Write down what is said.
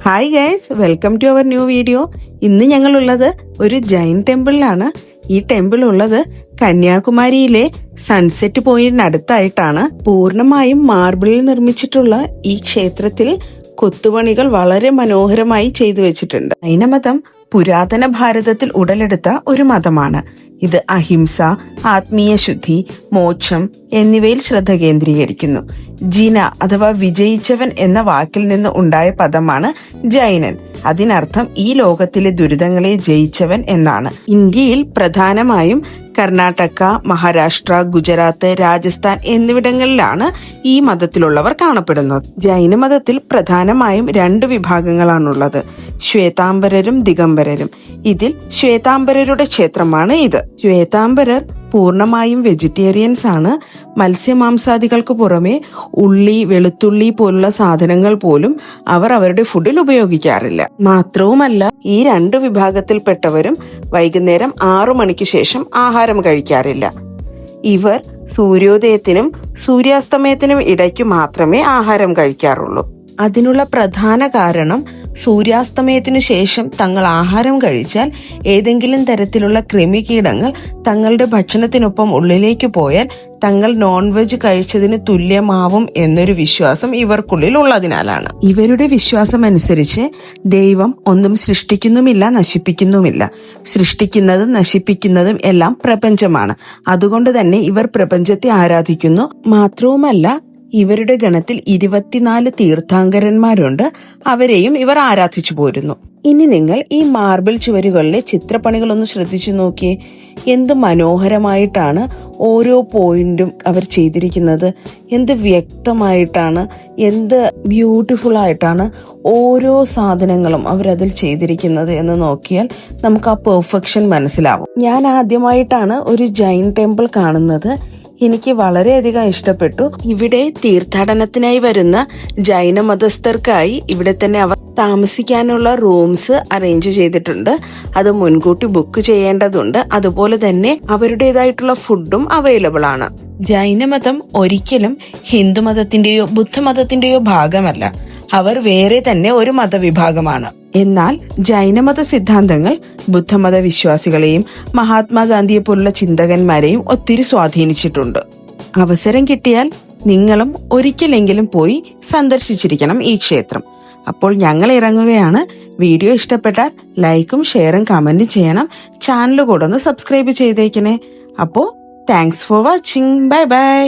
Hi guys, welcome to our new video. ഇന്ന് ഞങ്ങളുള്ളത് ഒരു ജൈൻ ടെമ്പിളിലാണ്. ഈ ടെമ്പിൾ ഉള്ളത് കന്യാകുമാരിയിലെ സൺസെറ്റ് പോയിന്റിനടുത്തായിട്ടാണ്. പൂർണ്ണമായും മാർബിളിൽ നിർമ്മിച്ചിട്ടുള്ള ഈ ക്ഷേത്രത്തിൽ കൊത്തുപണികൾ വളരെ മനോഹരമായി ചെയ്തു വെച്ചിട്ടുണ്ട്. ജൈനമതം പുരാതന ഭാരതത്തിൽ ഉടലെടുത്ത ഒരു മതമാണ്. ഇത് അഹിംസ, ആത്മീയ ശുദ്ധി, മോക്ഷം എന്നിവയിൽ ശ്രദ്ധ കേന്ദ്രീകരിക്കുന്നു. ജിന അഥവാ വിജയിച്ചവൻ എന്ന വാക്കിൽ നിന്ന് ഉണ്ടായ പദമാണ് ജൈനൻ. അതിനർത്ഥം ഈ ലോകത്തിലെ ദുരിതങ്ങളെ ജയിച്ചവൻ എന്നാണ്. ഇന്ത്യയിൽ പ്രധാനമായും കർണാടക, മഹാരാഷ്ട്ര, ഗുജറാത്ത്, രാജസ്ഥാൻ എന്നിവിടങ്ങളിലാണ് ഈ മതത്തിലുള്ളവർ കാണപ്പെടുന്നത്. ജൈനമതത്തിൽ പ്രധാനമായും 2 വിഭാഗങ്ങളാണുള്ളത്: ശ്വേതാംബരരും ദിഗംബരരും. ഇതിൽ ശ്വേതാംബരരുടെ ക്ഷേത്രമാണ് ഇത്. ശ്വേതാംബരർ പൂർണ്ണമായും വെജിറ്റേറിയൻസ് ആണ്. മത്സ്യമാംസാദികൾക്ക് പുറമെ ഉള്ളി, വെളുത്തുള്ളി പോലുള്ള സാധനങ്ങൾ പോലും അവർ അവരുടെ ഫുഡിൽ ഉപയോഗിക്കാറില്ല. മാത്രവുമല്ല, ഈ 2 വിഭാഗത്തിൽപ്പെട്ടവരും വൈകുന്നേരം 6 മണിക്ക് ശേഷം ആഹാരം കഴിക്കാറില്ല. ഇവർ സൂര്യോദയത്തിനും സൂര്യാസ്തമയത്തിനും ഇടയ്ക്ക് മാത്രമേ ആഹാരം കഴിക്കാറുള്ളൂ. അതിനുള്ള പ്രധാന കാരണം സൂര്യാസ്തമയത്തിനു ശേഷം തങ്ങൾ ആഹാരം കഴിച്ചാൽ ഏതെങ്കിലും തരത്തിലുള്ള കൃമികീടങ്ങൾ തങ്ങളുടെ ഭക്ഷണത്തിനൊപ്പം ഉള്ളിലേക്ക് പോയാൽ തങ്ങൾ നോൺ വെജ് കഴിച്ചതിന് തുല്യമാവും എന്നൊരു വിശ്വാസം ഇവർക്കുള്ളിൽ ഉള്ളതിനാലാണ്. ഇവരുടെ വിശ്വാസം അനുസരിച്ച് ദൈവം ഒന്നും സൃഷ്ടിക്കുന്നുമില്ല, നശിപ്പിക്കുന്നുമില്ല. സൃഷ്ടിക്കുന്നതും നശിപ്പിക്കുന്നതും എല്ലാം പ്രപഞ്ചമാണ്. അതുകൊണ്ട് തന്നെ ഇവർ പ്രപഞ്ചത്തെ ആരാധിക്കുന്നു. മാത്രവുമല്ല, ഇവരുടെ ഗണത്തിൽ 24 തീർത്ഥാങ്കരന്മാരുണ്ട്. അവരെയും ഇവർ ആരാധിച്ചു പോരുന്നു. ഇനി നിങ്ങൾ ഈ മാർബിൾ ചുവരുകളിലെ ചിത്രപ്പണികളൊന്ന് ശ്രദ്ധിച്ചു നോക്കിയേ. എന്ത് മനോഹരമായിട്ടാണ് ഓരോ പോയിന്റും അവർ ചെയ്തിരിക്കുന്നത്. എന്ത് വ്യക്തമായിട്ടാണ്, എന്ത് ബ്യൂട്ടിഫുൾ ആയിട്ടാണ് ഓരോ സാധനങ്ങളും അവരതിൽ ചെയ്തിരിക്കുന്നത് എന്ന് നോക്കിയാൽ നമുക്ക് ആ പെർഫെക്ഷൻ മനസ്സിലാവും. ഞാൻ ആദ്യമായിട്ടാണ് ഒരു ജൈൻ ടെമ്പിൾ കാണുന്നത്. എനിക്ക് വളരെയധികം ഇഷ്ടപ്പെട്ടു. ഇവിടെ തീർത്ഥാടനത്തിനായി വരുന്ന ജൈന മതസ്ഥർക്കായി ഇവിടെ തന്നെ അവർ താമസിക്കാനുള്ള റൂംസ് അറേഞ്ച് ചെയ്തിട്ടുണ്ട്. അത് മുൻകൂട്ടി ബുക്ക് ചെയ്യേണ്ടതുണ്ട്. അതുപോലെ തന്നെ അവരുടേതായിട്ടുള്ള ഫുഡും അവൈലബിൾ ആണ്. ജൈനമതം ഒരിക്കലും ഹിന്ദുമതത്തിന്റെയോ ബുദ്ധമതത്തിന്റെയോ ഭാഗമല്ല. അവർ വേറെ തന്നെ ഒരു മതവിഭാഗമാണ്. എന്നാൽ ജൈനമത സിദ്ധാന്തങ്ങൾ ബുദ്ധമത വിശ്വാസികളെയും മഹാത്മാഗാന്ധിയെ പോലുള്ള ചിന്തകന്മാരെയും ഒത്തിരി സ്വാധീനിച്ചിട്ടുണ്ട്. അവസരം കിട്ടിയാൽ നിങ്ങളും ഒരിക്കലെങ്കിലും പോയി സന്ദർശിച്ചിരിക്കണം ഈ ക്ഷേത്രം. അപ്പോൾ ഞങ്ങൾ ഇറങ്ങുകയാണ്. വീഡിയോ ഇഷ്ടപ്പെട്ടാൽ ലൈക്കും ഷെയറും കമന്റും ചെയ്യണം. ചാനൽ കൂടെ ഒന്ന് സബ്സ്ക്രൈബ് ചെയ്തേക്കണേ. അപ്പോ thanks for watching. Bye bye.